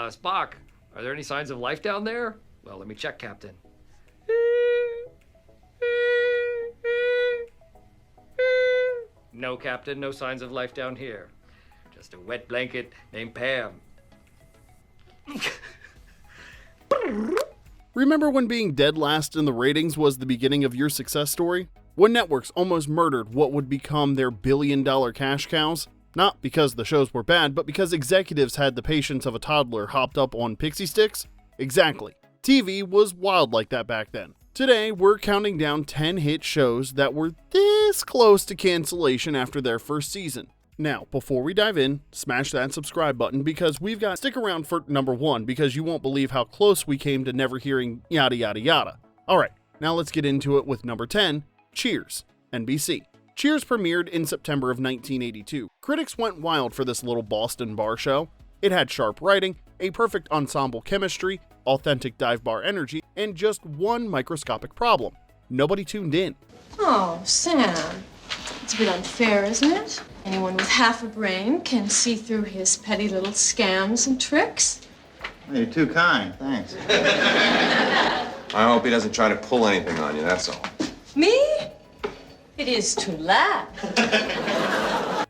Spock, are there any signs of life down there? Well, let me check, Captain. No, Captain, no signs of life down here. Just a wet blanket named Pam. Remember when being dead last in the ratings was the beginning of your success story? When networks almost murdered what would become their billion-dollar cash cows? Not because the shows were bad, but because executives had the patience of a toddler hopped up on pixie sticks? Exactly. TV was wild like that back then. Today, we're counting down 10 hit shows that were this close to cancellation after their first season. Now, before we dive in, smash that subscribe button because we've got stick around for number 1 because you won't believe how close we came to never hearing yada yada yada. Alright, now let's get into it with number 10, Cheers, NBC. Cheers premiered in September of 1982. Critics went wild for this little Boston bar show. It had sharp writing, a perfect ensemble chemistry, authentic dive bar energy, and just one microscopic problem. Nobody tuned in. Oh, Sam. It's a bit unfair, isn't it? Anyone with half a brain can see through his petty little scams and tricks. You're too kind, thanks. I hope he doesn't try to pull anything on you, that's all. Me? It is to laugh.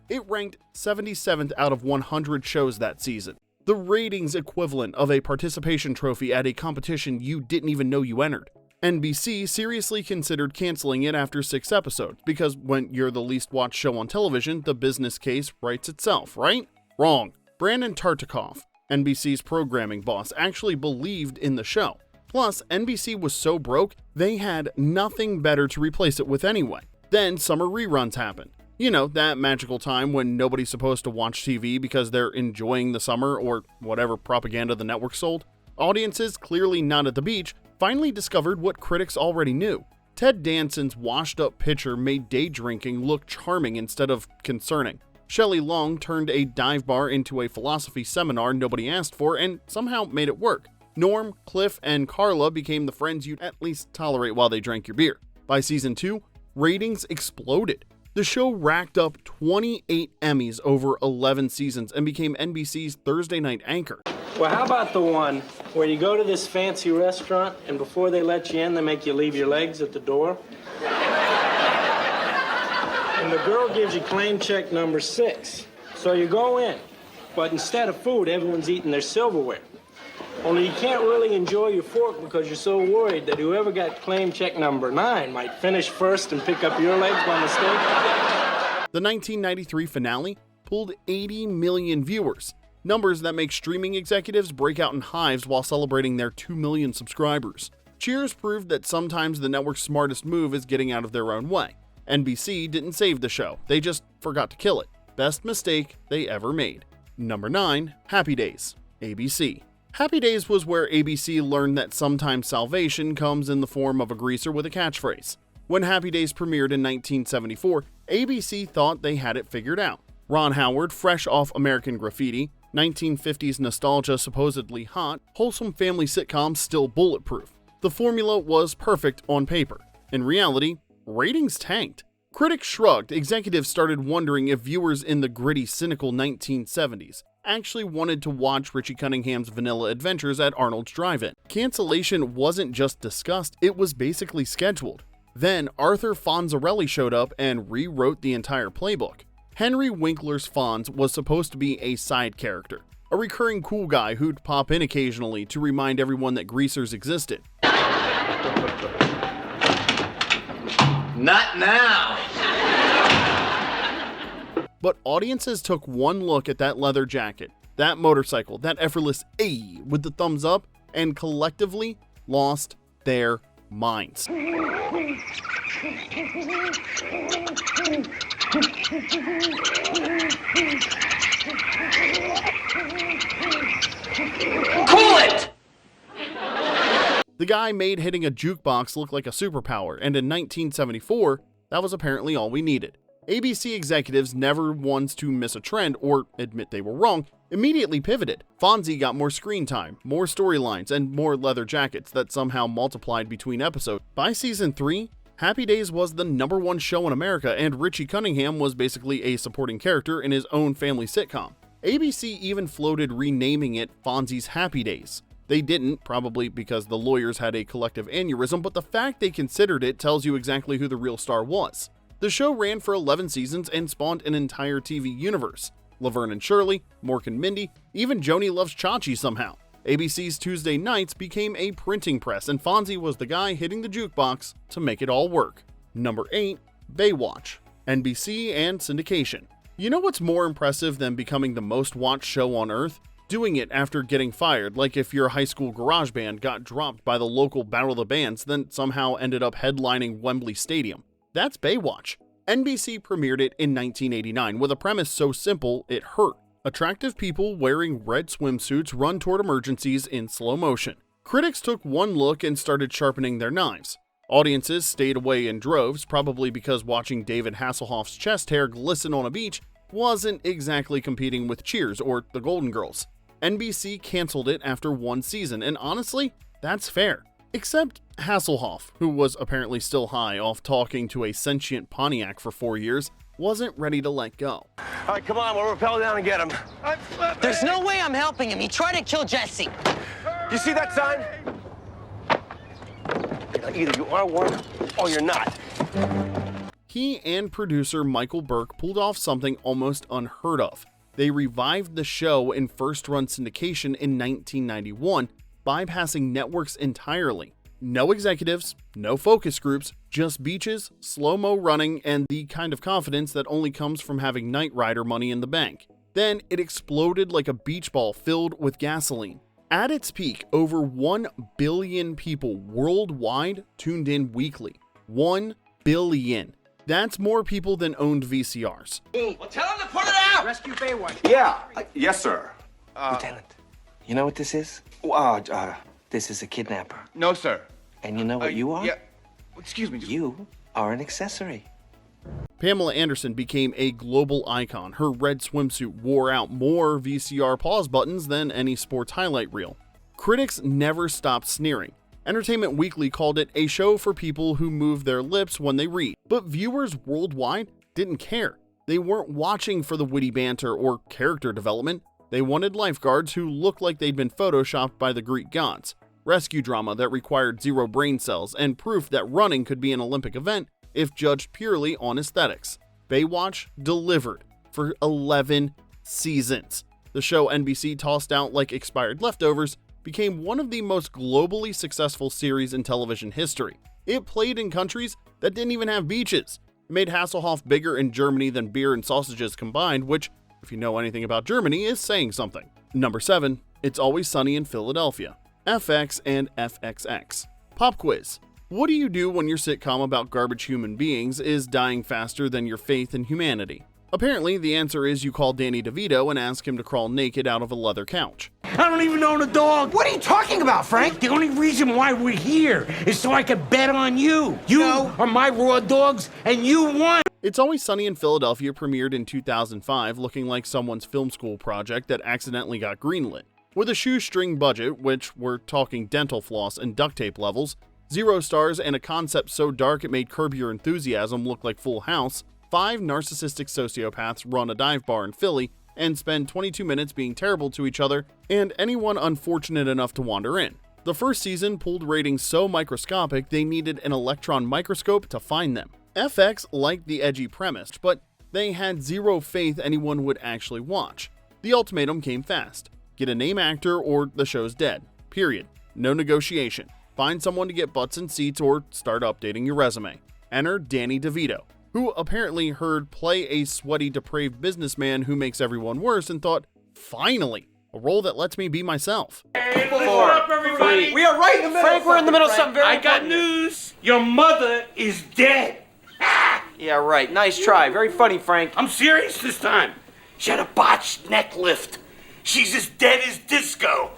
It ranked 77th out of 100 shows that season. The ratings equivalent of a participation trophy at a competition you didn't even know you entered. NBC seriously considered canceling it after 6 episodes, because when you're the least watched show on television, the business case writes itself, right? Wrong. Brandon Tartikoff, NBC's programming boss, actually believed in the show. Plus, NBC was so broke, they had nothing better to replace it with anyway. Then summer reruns happened. You know, that magical time when nobody's supposed to watch TV because they're enjoying the summer or whatever propaganda the network sold. Audiences, clearly not at the beach, finally discovered what critics already knew. Ted Danson's washed-up pitcher made day drinking look charming instead of concerning. Shelley Long turned a dive bar into a philosophy seminar nobody asked for and somehow made it work. Norm, Cliff, and Carla became the friends you'd at least tolerate while they drank your beer. By season 2, ratings exploded. The show racked up 28 Emmys over 11 seasons and became NBC's Thursday night anchor. Well, how about the one where you go to this fancy restaurant and before they let you in, they make you leave your legs at the door? And the girl gives you claim check number 6. So you go in, but instead of food, everyone's eating their silverware. Only you can't really enjoy your fork because you're so worried that whoever got claim check number 9 might finish first and pick up your legs by mistake. The 1993 finale pulled 80 million viewers, numbers that make streaming executives break out in hives while celebrating their 2 million subscribers. Cheers proved that sometimes the network's smartest move is getting out of their own way. NBC didn't save the show, they just forgot to kill it. Best mistake they ever made. Number 9, Happy Days, ABC. Happy Days was where ABC learned that sometimes salvation comes in the form of a greaser with a catchphrase. When Happy Days premiered in 1974, ABC thought they had it figured out. Ron Howard, fresh off American Graffiti, 1950s nostalgia supposedly hot, wholesome family sitcom still bulletproof. The formula was perfect on paper. In reality, ratings tanked. Critics shrugged, executives started wondering if viewers in the gritty, cynical 1970s actually wanted to watch Richie Cunningham's vanilla adventures at Arnold's Drive-In. Cancellation wasn't just discussed, it was basically scheduled. Then Arthur Fonzarelli showed up and rewrote the entire playbook. Henry Winkler's Fonz was supposed to be a side character, a recurring cool guy who'd pop in occasionally to remind everyone that greasers existed. Not now! But audiences took one look at that leather jacket, that motorcycle, that effortless "ay" with the thumbs up, and collectively lost their minds. Cool it! The guy made hitting a jukebox look like a superpower, and in 1974, that was apparently all we needed. ABC executives, never ones to miss a trend or admit they were wrong, immediately pivoted. Fonzie got more screen time, more storylines, and more leather jackets that somehow multiplied between episodes. By season 3, Happy Days was the #1 show in America, and Richie Cunningham was basically a supporting character in his own family sitcom. ABC even floated renaming it Fonzie's Happy Days. They didn't, probably because the lawyers had a collective aneurysm, but the fact they considered it tells you exactly who the real star was. The show ran for 11 seasons and spawned an entire TV universe. Laverne and Shirley, Mork and Mindy, even Joni Loves Chachi somehow. ABC's Tuesday nights became a printing press, and Fonzie was the guy hitting the jukebox to make it all work. Number 8. Baywatch, NBC and syndication. You know what's more impressive than becoming the most watched show on earth? Doing it after getting fired, like if your high school garage band got dropped by the local Battle of the Bands, then somehow ended up headlining Wembley Stadium. That's Baywatch. NBC premiered it in 1989 with a premise so simple it hurt. Attractive people wearing red swimsuits run toward emergencies in slow motion. Critics took one look and started sharpening their knives. Audiences stayed away in droves, probably because watching David Hasselhoff's chest hair glisten on a beach wasn't exactly competing with Cheers or The Golden Girls. NBC canceled it after one season, and honestly, that's fair. Except Hasselhoff, who was apparently still high off talking to a sentient Pontiac for 4 years, wasn't ready to let go. All right, come on, we'll rappel down and get him. There's no way I'm helping him. He tried to kill Jesse. You see that sign? Either you are one or you're not. He and producer Michael Burke pulled off something almost unheard of. They revived the show in first-run syndication in 1991, bypassing networks entirely. No executives, no focus groups, just beaches, slow-mo running, and the kind of confidence that only comes from having Knight Rider money in the bank. Then it exploded like a beach ball filled with gasoline. At its peak, over 1 billion people worldwide tuned in weekly. 1 billion. That's more people than owned VCRs. Well, tell him to put it out! Rescue Baywatch. Yeah. Yes, sir. Lieutenant, you know what this is? This is a kidnapper. No, sir. And you know what you are? Yeah. Excuse me. You are an accessory. Pamela Anderson became a global icon. Her red swimsuit wore out more VCR pause buttons than any sports highlight reel. Critics never stopped sneering. Entertainment Weekly called it a show for people who move their lips when they read. But viewers worldwide didn't care. They weren't watching for the witty banter or character development. They wanted lifeguards who looked like they'd been photoshopped by the Greek gods, rescue drama that required 0 brain cells, and proof that running could be an Olympic event if judged purely on aesthetics. Baywatch delivered for 11 seasons. The show NBC tossed out like expired leftovers became one of the most globally successful series in television history. It played in countries that didn't even have beaches. It made Hasselhoff bigger in Germany than beer and sausages combined, which, if you know anything about Germany, is saying something. Number 7. It's Always Sunny in Philadelphia. FX and FXX. Pop quiz. What do you do when your sitcom about garbage human beings is dying faster than your faith in humanity? Apparently, the answer is you call Danny DeVito and ask him to crawl naked out of a leather couch. I don't even own a dog. What are you talking about, Frank? The only reason why we're here is so I can bet on you. You are my raw dogs, and you won. It's Always Sunny in Philadelphia premiered in 2005, looking like someone's film school project that accidentally got greenlit. With a shoestring budget, which we're talking dental floss and duct tape levels, 0 stars, and a concept so dark it made Curb Your Enthusiasm look like Full House, 5 narcissistic sociopaths run a dive bar in Philly and spend 22 minutes being terrible to each other and anyone unfortunate enough to wander in. The first season pulled ratings so microscopic they needed an electron microscope to find them. FX liked the edgy premise, but they had 0 faith anyone would actually watch. The ultimatum came fast. Get a name actor or the show's dead. Period. No negotiation. Find someone to get butts in seats or start updating your resume. Enter Danny DeVito, who apparently heard play a sweaty, depraved businessman who makes everyone worse and thought, finally, a role that lets me be myself. Hey, what's up, everybody? We are right in the middle. Frank, we're in the middle of something very I got news. Your mother is dead. Yeah, right. Nice try. Very funny, Frank. I'm serious this time. She had a botched neck lift. She's as dead as disco.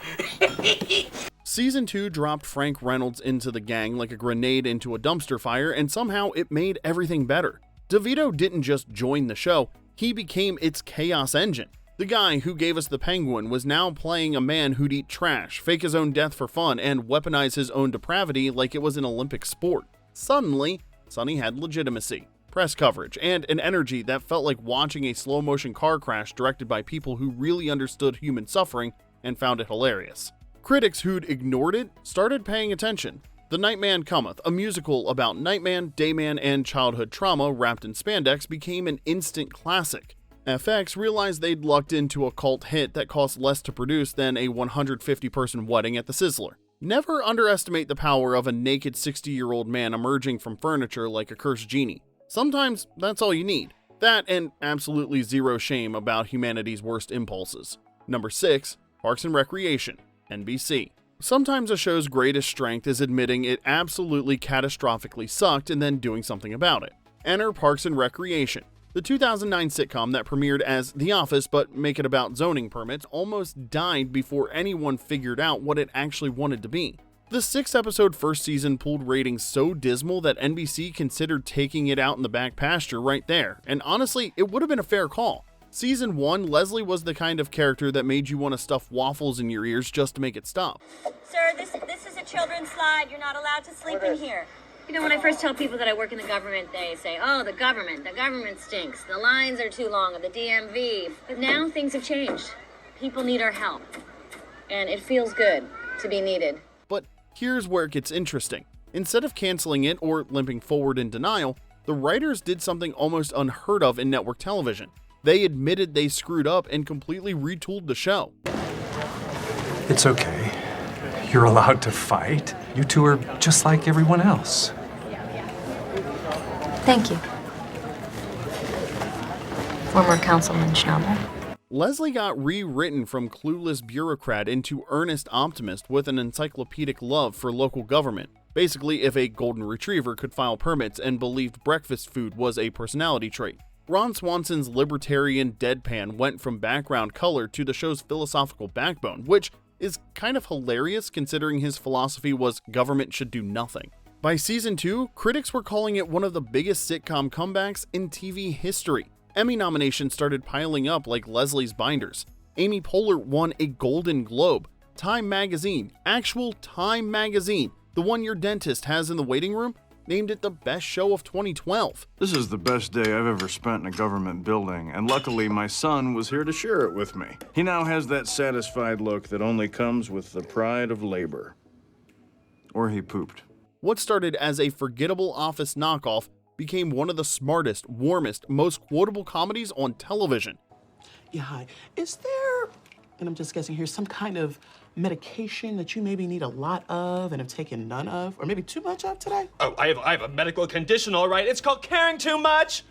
Season 2 dropped Frank Reynolds into the gang like a grenade into a dumpster fire, and somehow it made everything better. DeVito didn't just join the show, he became its chaos engine. The guy who gave us the Penguin was now playing a man who'd eat trash, fake his own death for fun, and weaponize his own depravity like it was an Olympic sport. Suddenly, Sunny had legitimacy. press coverage, and an energy that felt like watching a slow-motion car crash directed by people who really understood human suffering and found it hilarious. Critics who'd ignored it started paying attention. The Nightman Cometh, a musical about Nightman, Dayman, and childhood trauma wrapped in spandex, became an instant classic. FX realized they'd lucked into a cult hit that cost less to produce than a 150-person wedding at the Sizzler. Never underestimate the power of a naked 60-year-old man emerging from furniture like a cursed genie. Sometimes that's all you need. That and absolutely zero shame about humanity's worst impulses. Number 6, Parks and Recreation, NBC. Sometimes a show's greatest strength is admitting it absolutely catastrophically sucked and then doing something about it. Enter Parks and Recreation. The 2009 sitcom that premiered as The Office but make it about zoning permits almost died before anyone figured out what it actually wanted to be. The 6-episode first season pulled ratings so dismal that NBC considered taking it out in the back pasture right there, and honestly, it would have been a fair call. Season 1, Leslie was the kind of character that made you want to stuff waffles in your ears just to make it stop. Sir, this is a children's slide. You're not allowed to sleep in here. You know, when I first tell people that I work in the government, they say, oh, the government stinks. The lines are too long at the DMV. But now things have changed. People need our help. And it feels good to be needed. But here's where it gets interesting. Instead of canceling it or limping forward in denial, the writers did something almost unheard of in network television. They admitted they screwed up and completely retooled the show. It's okay. You're allowed to fight. You two are just like everyone else. Thank you. Former Councilman Shelley. Leslie got rewritten from clueless bureaucrat into earnest optimist with an encyclopedic love for local government. Basically, if a golden retriever could file permits and believed breakfast food was a personality trait. Ron Swanson's libertarian deadpan went from background color to the show's philosophical backbone, which is kind of hilarious considering his philosophy was government should do nothing. By season 2, critics were calling it one of the biggest sitcom comebacks in TV history. Emmy nominations started piling up like Leslie's binders. Amy Poehler won a Golden Globe. Time Magazine, actual Time Magazine, the one your dentist has in the waiting room, named it the best show of 2012. This is the best day I've ever spent in a government building, and luckily my son was here to share it with me. He now has that satisfied look that only comes with the pride of labor. Or he pooped. What started as a forgettable Office knockoff became one of the smartest, warmest, most quotable comedies on television. Yeah, hi. Is there, and I'm just guessing here, some kind of medication that you maybe need a lot of and have taken none of, or maybe too much of today? Oh, I have a medical condition, all right. It's called caring too much,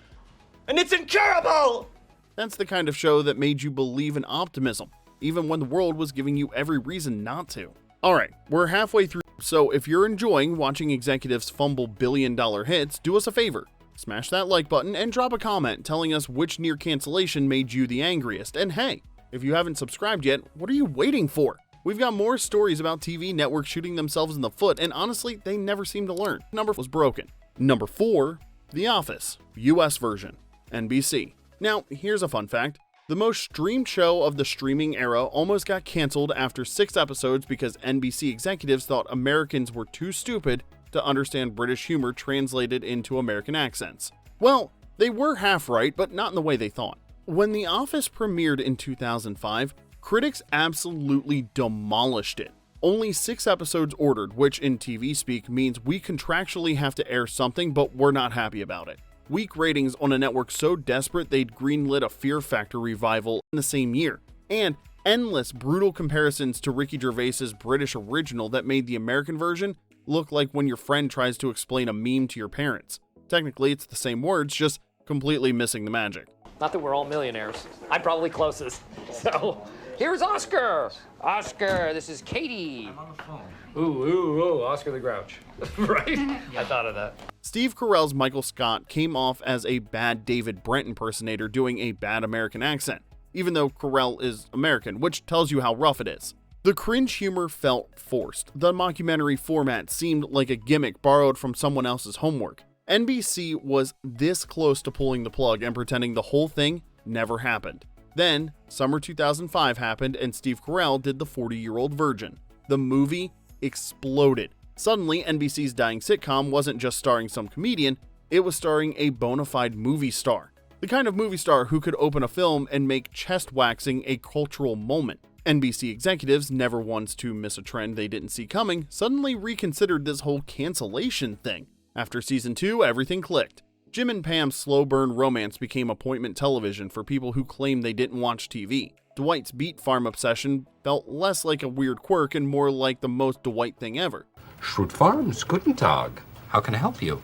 and it's incurable! That's the kind of show that made you believe in optimism, even when the world was giving you every reason not to. Alright, we're halfway through, so if you're enjoying watching executives fumble billion-dollar hits, do us a favor. Smash that like button and drop a comment telling us which near cancellation made you the angriest. And hey, if you haven't subscribed yet, what are you waiting for? We've got more stories about TV networks shooting themselves in the foot, and honestly, they never seem to learn. Number was broken. Number 4, The Office, US version, NBC. Now, here's a fun fact. The most streamed show of the streaming era almost got canceled after 6 episodes because NBC executives thought Americans were too stupid to understand British humor translated into American accents. Well, they were half right, but not in the way they thought. When The Office premiered in 2005, critics absolutely demolished it. Only 6 episodes ordered, which in TV speak means we contractually have to air something, but we're not happy about it. Weak ratings on a network so desperate they'd greenlit a Fear Factor revival in the same year, and endless brutal comparisons to Ricky Gervais's British original that made the American version look like when your friend tries to explain a meme to your parents. Technically, it's the same words, just completely missing the magic. Not that we're all millionaires. I'm probably closest. So, here's Oscar. Oscar, this is Katie. I'm on the phone. Ooh, Oscar the Grouch. Right? I thought of that. Steve Carell's Michael Scott came off as a bad David Brent impersonator doing a bad American accent, even though Carell is American, which tells you how rough it is. The cringe humor felt forced. The mockumentary format seemed like a gimmick borrowed from someone else's homework. NBC was this close to pulling the plug and pretending the whole thing never happened. Then, summer 2005 happened and Steve Carell did The 40-Year-Old Virgin. The movie exploded. Suddenly, NBC's dying sitcom wasn't just starring some comedian, It was starring a bona fide movie star. The kind of movie star who could open a film and make chest waxing a cultural moment. NBC executives, never ones to miss a trend they didn't see coming, suddenly reconsidered this whole cancellation thing. After season 2, everything clicked. Jim and Pam's slow burn romance became appointment television for people who claimed they didn't watch TV. Dwight's beet farm obsession felt less like a weird quirk and more like the most Dwight thing ever. Schrute Farms, guten Tag. How can I help you?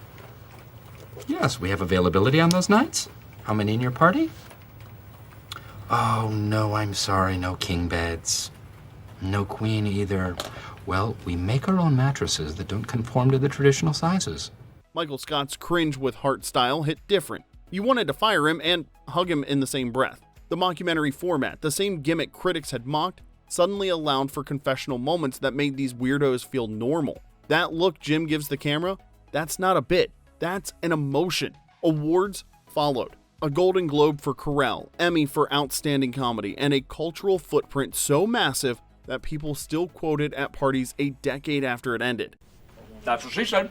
Yes, we have availability on those nights. How many in your party? Oh, no, I'm sorry, no king beds. No queen either. Well, we make our own mattresses that don't conform to the traditional sizes. Michael Scott's cringe with heart style hit different. You wanted to fire him and hug him in the same breath. The mockumentary format, the same gimmick critics had mocked, suddenly allowed for confessional moments that made these weirdos feel normal. That look Jim gives the camera, that's not a bit, that's an emotion. Awards followed. A Golden Globe for Carell, Emmy for Outstanding Comedy, and a cultural footprint so massive that people still quote it at parties a decade after it ended. That's what she said.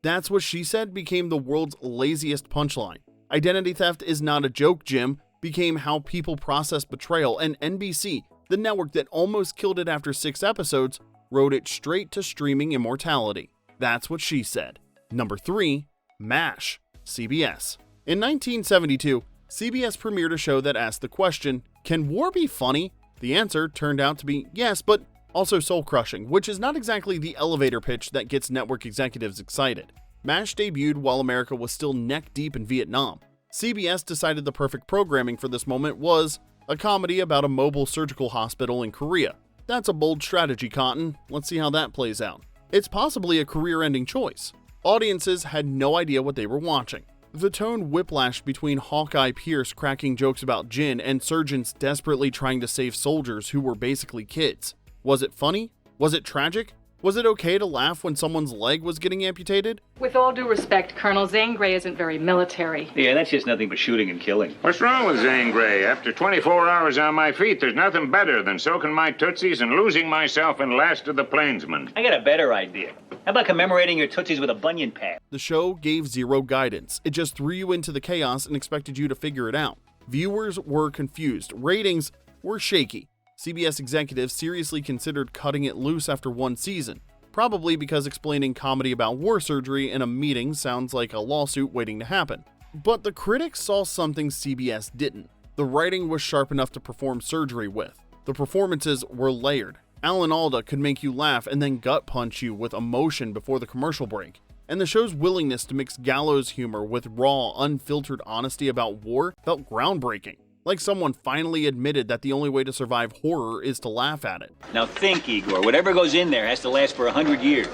That's what she said became the world's laziest punchline. Identity theft is not a joke, Jim, became how people process betrayal, and NBC, the network that almost killed it after 6 episodes, wrote it straight to streaming immortality. That's what she said. Number 3, MASH, CBS. In 1972, CBS premiered a show that asked the question, can war be funny? The answer turned out to be yes, but also soul-crushing, which is not exactly the elevator pitch that gets network executives excited. MASH debuted while America was still neck-deep in Vietnam. CBS decided the perfect programming for this moment was a comedy about a mobile surgical hospital in Korea. That's a bold strategy, Cotton. Let's see how that plays out. It's possibly a career-ending choice. Audiences had no idea what they were watching. The tone whiplashed between Hawkeye Pierce cracking jokes about gin and surgeons desperately trying to save soldiers who were basically kids. Was it funny? Was it tragic? Was it okay to laugh when someone's leg was getting amputated? With all due respect, Colonel Zane Grey isn't very military. Yeah, that's just nothing but shooting and killing. What's wrong with Zane Grey? After 24 hours on my feet, there's nothing better than soaking my tootsies and losing myself in Last of the Plainsmen. I got a better idea. How about commemorating your tootsies with a bunion pad? The show gave zero guidance. It just threw you into the chaos and expected you to figure it out. Viewers were confused. Ratings were shaky. CBS executives seriously considered cutting it loose after 1 season. Probably because explaining comedy about war surgery in a meeting sounds like a lawsuit waiting to happen. But the critics saw something CBS didn't. The writing was sharp enough to perform surgery with. The performances were layered. Alan Alda could make you laugh and then gut punch you with emotion before the commercial break. And the show's willingness to mix gallows humor with raw, unfiltered honesty about war felt groundbreaking. Like someone finally admitted that the only way to survive horror is to laugh at it. Now think, Igor, whatever goes in there has to last for 100 years.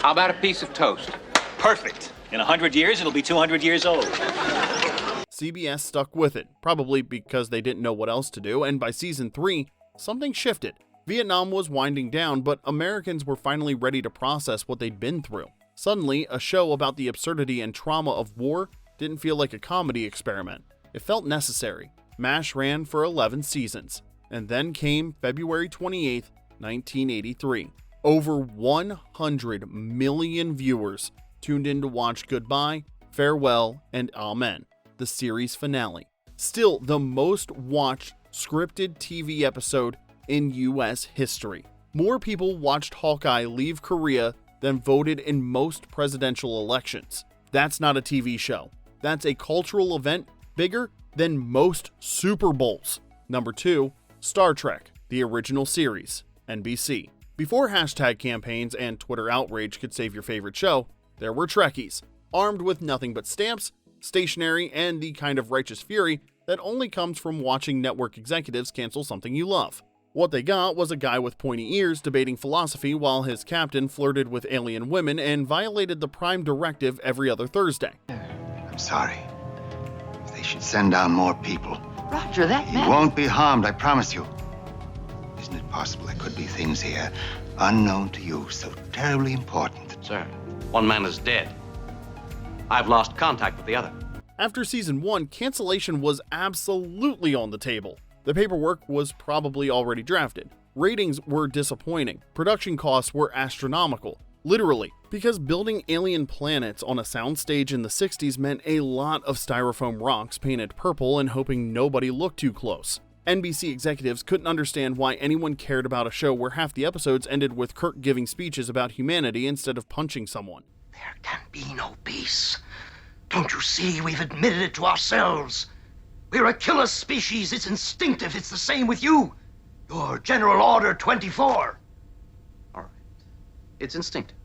How about a piece of toast? Perfect. In 100 years, it'll be 200 years old. CBS stuck with it, probably because they didn't know what else to do, and by season 3, something shifted. Vietnam was winding down, but Americans were finally ready to process what they'd been through. Suddenly, a show about the absurdity and trauma of war didn't feel like a comedy experiment. It felt necessary. MASH ran for 11 seasons, and then came February 28, 1983. Over 100 million viewers tuned in to watch Goodbye, Farewell, and Amen, the series finale. Still the most watched scripted TV episode in US history. More people watched Hawkeye leave Korea than voted in most presidential elections. That's not a TV show. That's a cultural event bigger than most Super Bowls. Number 2, Star Trek, the original series, NBC. Before hashtag campaigns and Twitter outrage could save your favorite show, there were Trekkies, armed with nothing but stamps, stationery, and the kind of righteous fury that only comes from watching network executives cancel something you love. What they got was a guy with pointy ears debating philosophy while his captain flirted with alien women and violated the Prime Directive every other Thursday. I'm sorry. They should send down more people. Roger, that You won't be harmed, I promise you. Isn't it possible there could be things here unknown to you, so terribly important? Sir, one man is dead. I've lost contact with the other. After season 1, cancellation was absolutely on the table. The paperwork was probably already drafted. Ratings were disappointing. Production costs were astronomical. Literally, because building alien planets on a soundstage in the 60s meant a lot of styrofoam rocks painted purple and hoping nobody looked too close. NBC executives couldn't understand why anyone cared about a show where half the episodes ended with Kirk giving speeches about humanity instead of punching someone. There can be no peace. Don't you see? We've admitted it to ourselves. We're a killer species. It's instinctive. It's the same with you. Your General Order 24. It's instinctive.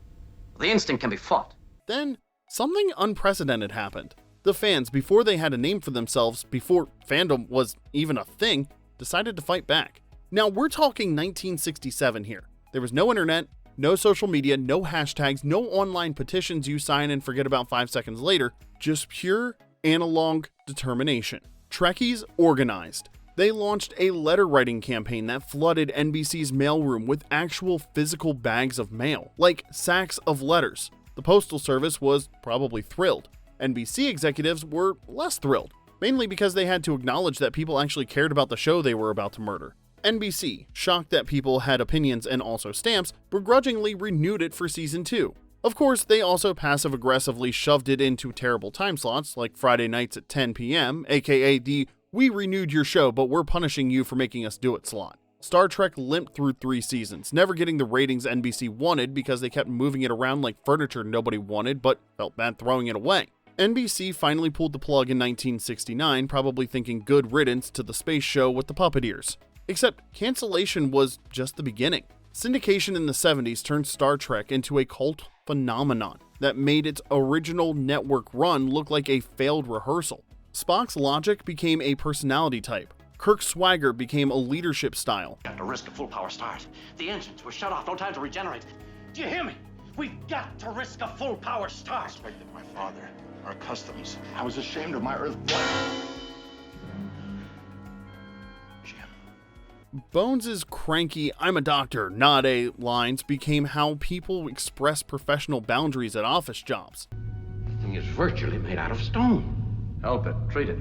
The instinct can be fought. Then, something unprecedented happened. The fans, before they had a name for themselves, before fandom was even a thing, decided to fight back. Now, we're talking 1967 here. There was no internet, no social media, no hashtags, no online petitions you sign and forget about 5 seconds later, just pure analog determination. Trekkies organized. They launched a letter-writing campaign that flooded NBC's mailroom with actual physical bags of mail, like sacks of letters. The Postal Service was probably thrilled. NBC executives were less thrilled, mainly because they had to acknowledge that people actually cared about the show they were about to murder. NBC, shocked that people had opinions and also stamps, begrudgingly renewed it for season 2. Of course, they also passive-aggressively shoved it into terrible time slots, like Friday nights at 10 p.m., aka the "we renewed your show, but we're punishing you for making us do it" slot. Star Trek limped through 3 seasons, never getting the ratings NBC wanted because they kept moving it around like furniture nobody wanted but felt bad throwing it away. NBC finally pulled the plug in 1969, probably thinking good riddance to the space show with the puppeteers. Except cancellation was just the beginning. Syndication in the 70s turned Star Trek into a cult phenomenon that made its original network run look like a failed rehearsal. Spock's logic became a personality type. Kirk's swagger became a leadership style. We have to risk a full power start. The engines were shut off, no time to regenerate. Do you hear me? We've got to risk a full power start. I respected my father, our customs. I was ashamed of my Earth blood. Bones' cranky "I'm a doctor, not a" lines became how people express professional boundaries at office jobs. The thing is virtually made out of stone. Help it, treat it.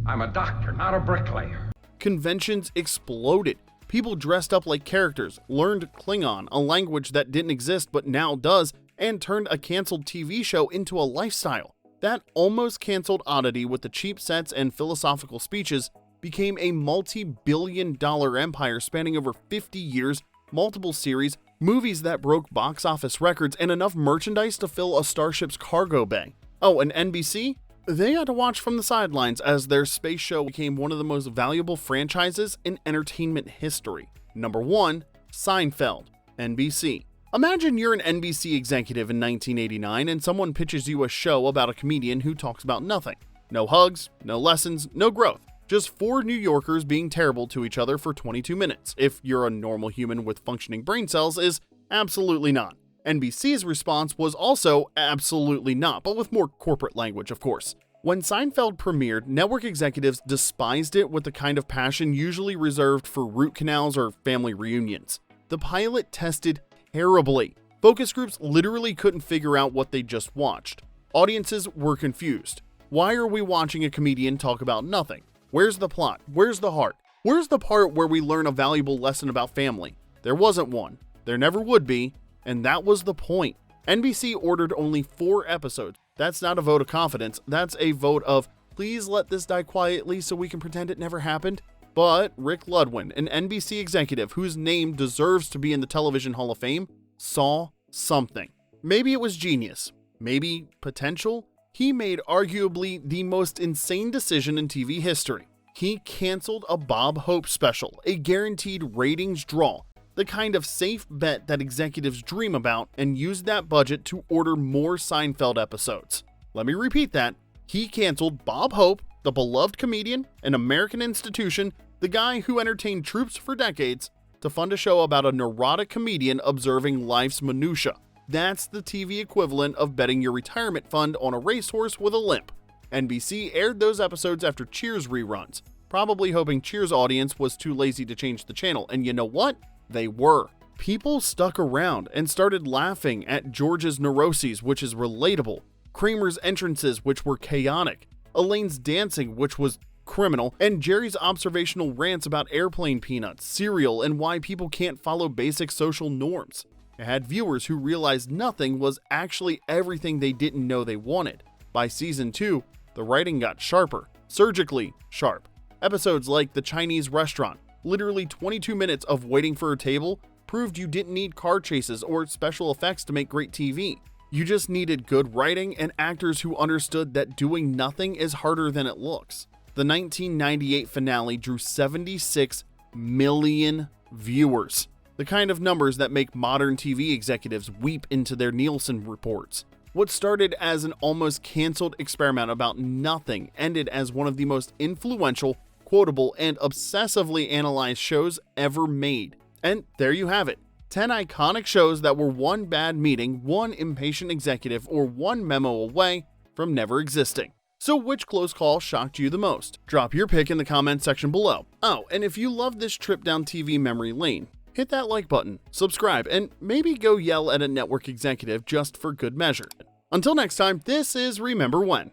I'm a doctor, not a bricklayer. Conventions exploded. People dressed up like characters, learned Klingon, a language that didn't exist but now does, and turned a canceled TV show into a lifestyle. That almost canceled oddity with the cheap sets and philosophical speeches became a multi-billion-dollar empire spanning over 50 years, multiple series, movies that broke box office records, and enough merchandise to fill a starship's cargo bay. Oh, and NBC? They had to watch from the sidelines as their space show became one of the most valuable franchises in entertainment history. Number 1, Seinfeld, NBC. Imagine you're an NBC executive in 1989 and someone pitches you a show about a comedian who talks about nothing. No hugs, no lessons, no growth. Just 4 New Yorkers being terrible to each other for 22 minutes. If you're a normal human with functioning brain cells, is absolutely not. NBC's response was also absolutely not, but with more corporate language, of course. When Seinfeld premiered, network executives despised it with the kind of passion usually reserved for root canals or family reunions. The pilot tested terribly. Focus groups literally couldn't figure out what they just watched. Audiences were confused. Why are we watching a comedian talk about nothing? Where's the plot? Where's the heart? Where's the part where we learn a valuable lesson about family? There wasn't one. There never would be. And that was the point. NBC ordered only 4 episodes. That's not a vote of confidence. That's a vote of, please let this die quietly so we can pretend it never happened. But Rick Ludwin, an NBC executive whose name deserves to be in the Television Hall of Fame, saw something. Maybe it was genius. Maybe potential. He made arguably the most insane decision in TV history. He canceled a Bob Hope special, a guaranteed ratings draw, the kind of safe bet that executives dream about, and used that budget to order more Seinfeld episodes. Let me repeat that. He canceled Bob Hope, the beloved comedian, an American institution, the guy who entertained troops for decades, to fund a show about a neurotic comedian observing life's minutia. That's the TV equivalent of betting your retirement fund on a racehorse with a limp. NBC aired those episodes after Cheers reruns, probably hoping Cheers' audience was too lazy to change the channel, and you know what? They were. People stuck around and started laughing at George's neuroses, which is relatable, Kramer's entrances, which were chaotic, Elaine's dancing, which was criminal, and Jerry's observational rants about airplane peanuts, cereal, and why people can't follow basic social norms. It had viewers who realized nothing was actually everything they didn't know they wanted. By season 2, the writing got sharper, surgically sharp. Episodes like The Chinese Restaurant, literally 22 minutes of waiting for a table, proved you didn't need car chases or special effects to make great TV. You just needed good writing and actors who understood that doing nothing is harder than it looks. The 1998 finale drew 76 million viewers, the kind of numbers that make modern TV executives weep into their Nielsen reports. What started as an almost canceled experiment about nothing ended as one of the most influential, quotable, and obsessively analyzed shows ever made. And there you have it. 10 iconic shows that were one bad meeting, one impatient executive, or one memo away from never existing. So which close call shocked you the most? Drop your pick in the comments section below. Oh, and if you loved this trip down TV memory lane, hit that like button, subscribe, and maybe go yell at a network executive just for good measure. Until next time, this is Remember When.